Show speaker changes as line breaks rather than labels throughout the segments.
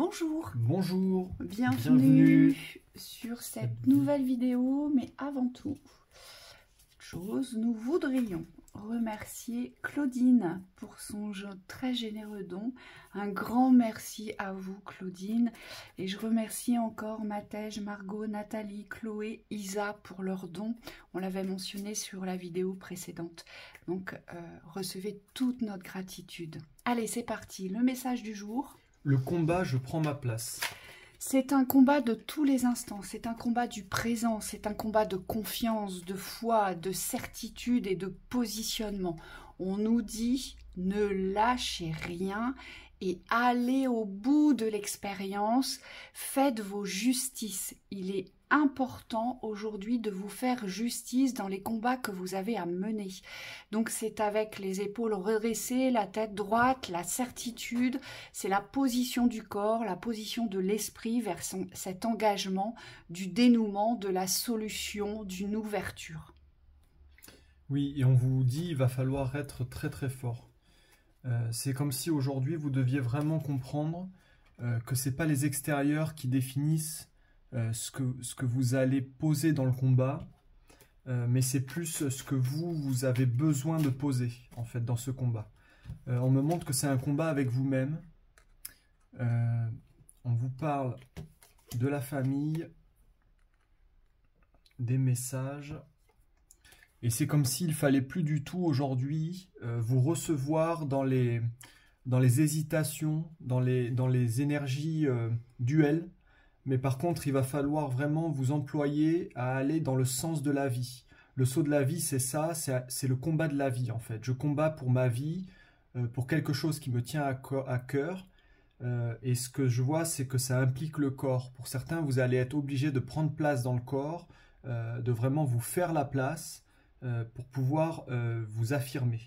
Bonjour,
Bonjour,
bienvenue sur cette nouvelle vidéo, mais avant tout, nous voudrions remercier Claudine pour son très généreux don. Un grand merci à vous Claudine, et je remercie encore Matej, Margot, Nathalie, Chloé, Isa pour leurs dons. On l'avait mentionné sur la vidéo précédente, donc recevez toute notre gratitude. Allez, c'est parti, le message du jour.
Le combat, je prends ma place.
C'est un combat de tous les instants, c'est un combat du présent, c'est un combat de confiance, de foi, de certitude et de positionnement. On nous dit ne lâchez rien et allez au bout de l'expérience, faites vos justices. Il est important aujourd'hui de vous faire justice dans les combats que vous avez à mener. Donc c'est avec les épaules redressées, la tête droite, la certitude, c'est la position du corps, la position de l'esprit vers cet engagement du dénouement, de la solution, d'une ouverture.
Oui, et on vous dit il va falloir être très très fort. C'est comme si aujourd'hui vous deviez vraiment comprendre que c'est pas les extérieurs qui définissent ce que vous allez poser dans le combat, mais c'est plus ce que vous avez besoin de poser en fait dans ce combat. On me montre que c'est un combat avec vous-même. On vous parle de la famille, des messages. Et c'est comme s'il fallait plus du tout aujourd'hui vous recevoir dans les hésitations, dans les énergies duelles. Mais par contre, il va falloir vraiment vous employer à aller dans le sens de la vie. Le saut de la vie, c'est ça, c'est le combat de la vie en fait. Je combats pour ma vie, pour quelque chose qui me tient à cœur. Et ce que je vois, c'est que ça implique le corps. Pour certains, vous allez être obligé de prendre place dans le corps, de vraiment vous faire la place, pour pouvoir vous affirmer.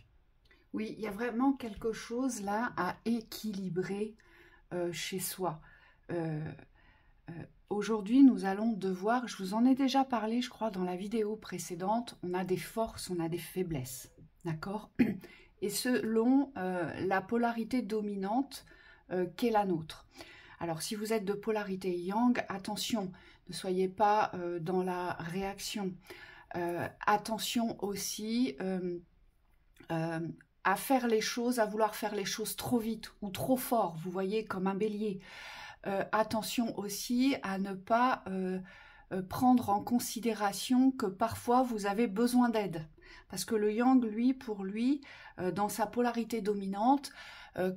Oui, il y a vraiment quelque chose là à équilibrer chez soi. Aujourd'hui, nous allons devoir, je vous en ai déjà parlé, je crois, dans la vidéo précédente, on a des forces, on a des faiblesses, d'accord? Et selon la polarité dominante qu'est la nôtre. Alors, si vous êtes de polarité yang, attention, ne soyez pas dans la réaction. Attention aussi à faire les choses, à vouloir faire les choses trop vite ou trop fort, vous voyez, comme un bélier. Attention aussi à ne pas prendre en considération que parfois vous avez besoin d'aide. Parce que le yang, lui, pour lui, dans sa polarité dominante,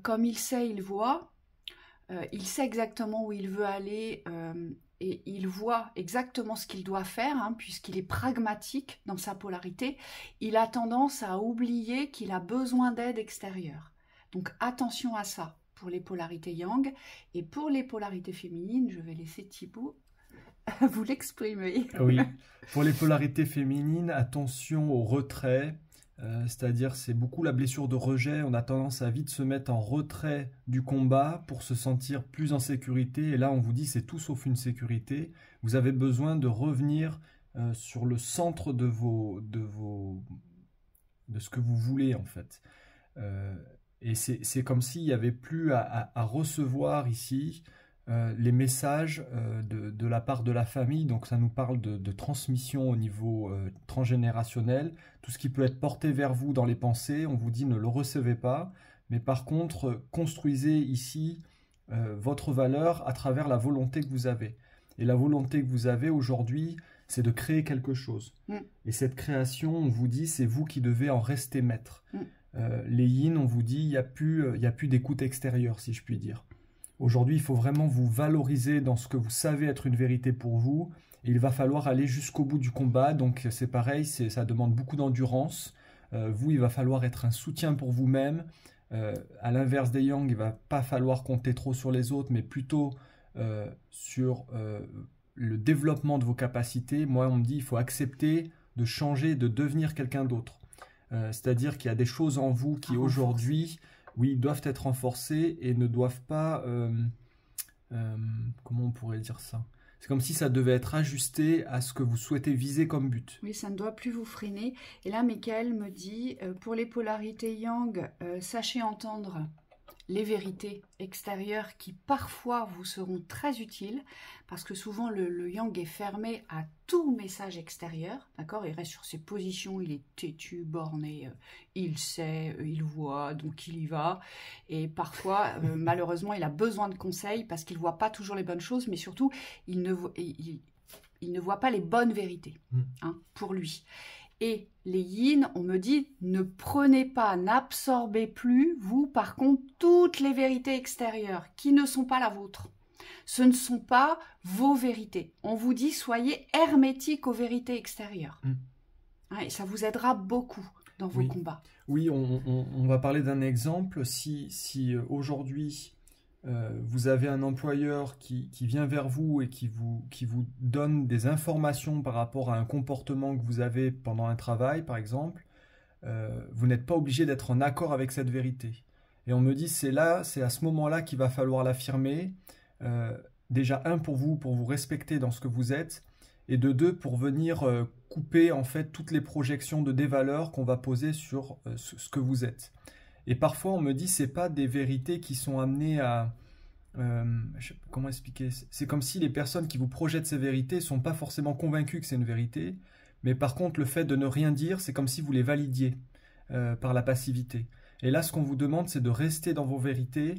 comme il sait, il voit, il sait exactement où il veut aller, et il voit exactement ce qu'il doit faire, hein, puisqu'il est pragmatique dans sa polarité. Il a tendance à oublier qu'il a besoin d'aide extérieure. Donc attention à ça pour les polarités yang. Et pour les polarités féminines, je vais laisser Thibaut vous l'exprimer.
Oui, pour les polarités féminines, attention au retrait. C'est-à-dire c'est beaucoup la blessure de rejet, on a tendance à vite se mettre en retrait du combat pour se sentir plus en sécurité, et là on vous dit c'est tout sauf une sécurité, vous avez besoin de revenir sur le centre de ce que vous voulez en fait. Et c'est comme s'il n'y avait plus à recevoir ici les messages de la part de la famille, donc ça nous parle de transmission au niveau transgénérationnel, tout ce qui peut être porté vers vous dans les pensées, on vous dit ne le recevez pas, mais par contre construisez ici votre valeur à travers la volonté que vous avez. Et la volonté que vous avez aujourd'hui, c'est de créer quelque chose. Et cette création, on vous dit, c'est vous qui devez en rester maître. Les yin, on vous dit, il n'y a plus d'écoute extérieure, si je puis dire. Aujourd'hui, il faut vraiment vous valoriser dans ce que vous savez être une vérité pour vous. Et il va falloir aller jusqu'au bout du combat. Donc c'est pareil, ça demande beaucoup d'endurance. Vous, il va falloir être un soutien pour vous-même. À l'inverse des yang, il ne va pas falloir compter trop sur les autres, mais plutôt sur le développement de vos capacités. Moi, on me dit, il faut accepter de changer, de devenir quelqu'un d'autre. C'est-à-dire qu'il y a des choses en vous qui aujourd'hui... oui, doivent être renforcés et ne doivent pas... comment on pourrait dire ça? C'est comme si ça devait être ajusté à ce que vous souhaitez viser comme but.
Oui, ça ne doit plus vous freiner. Et là, Michael me dit, pour les polarités yang, sachez entendre les vérités extérieures qui parfois vous seront très utiles, parce que souvent le yang est fermé à tout message extérieur, d'accord? Il reste sur ses positions, il est têtu, borné, il sait, il voit, donc il y va. Et parfois, malheureusement, il a besoin de conseils parce qu'il ne voit pas toujours les bonnes choses, mais surtout, il ne voit pas les bonnes vérités hein, pour lui. Et les yin, on me dit, ne prenez pas, n'absorbez plus, vous, par contre, toutes les vérités extérieures qui ne sont pas la vôtre. Ce ne sont pas vos vérités. On vous dit, soyez hermétique aux vérités extérieures. Hein, et ça vous aidera beaucoup dans vos combats.
Oui, on va parler d'un exemple. Si aujourd'hui, vous avez un employeur qui vient vers vous et qui vous donne des informations par rapport à un comportement que vous avez pendant un travail, par exemple, vous n'êtes pas obligé d'être en accord avec cette vérité. Et on me dit, c'est à ce moment-là qu'il va falloir l'affirmer. Déjà, un, pour vous respecter dans ce que vous êtes, et de deux, pour venir couper en fait toutes les projections de dévaleurs qu'on va poser sur ce que vous êtes. Et parfois, on me dit, c'est pas des vérités qui sont amenées à... comment expliquer? C'est comme si les personnes qui vous projettent ces vérités ne sont pas forcément convaincues que c'est une vérité, mais par contre, le fait de ne rien dire, c'est comme si vous les validiez par la passivité. Et là, ce qu'on vous demande, c'est de rester dans vos vérités,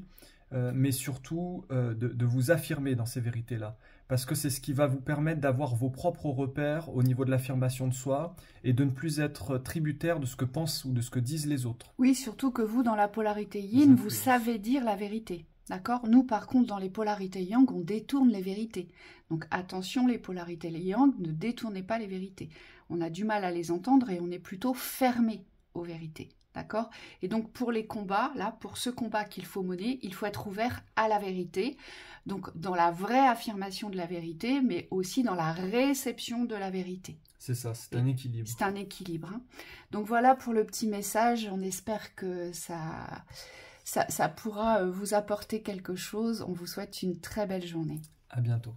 mais surtout de vous affirmer dans ces vérités-là. Parce que c'est ce qui va vous permettre d'avoir vos propres repères au niveau de l'affirmation de soi et de ne plus être tributaire de ce que pensent ou de ce que disent les autres.
Oui, surtout que vous, dans la polarité yin, vous savez dire la vérité. D'accord? Nous, par contre, dans les polarités yang, on détourne les vérités. Donc attention, les polarités yang, ne détournez pas les vérités. On a du mal à les entendre et on est plutôt fermé aux vérités. D'accord? Et donc pour les combats, là, pour ce combat qu'il faut mener, il faut être ouvert à la vérité. Donc dans la vraie affirmation de la vérité, mais aussi dans la réception de la vérité.
C'est ça, c'est un équilibre.
C'est un équilibre. Hein. Donc voilà pour le petit message. On espère que ça pourra vous apporter quelque chose. On vous souhaite une très belle journée.
À bientôt.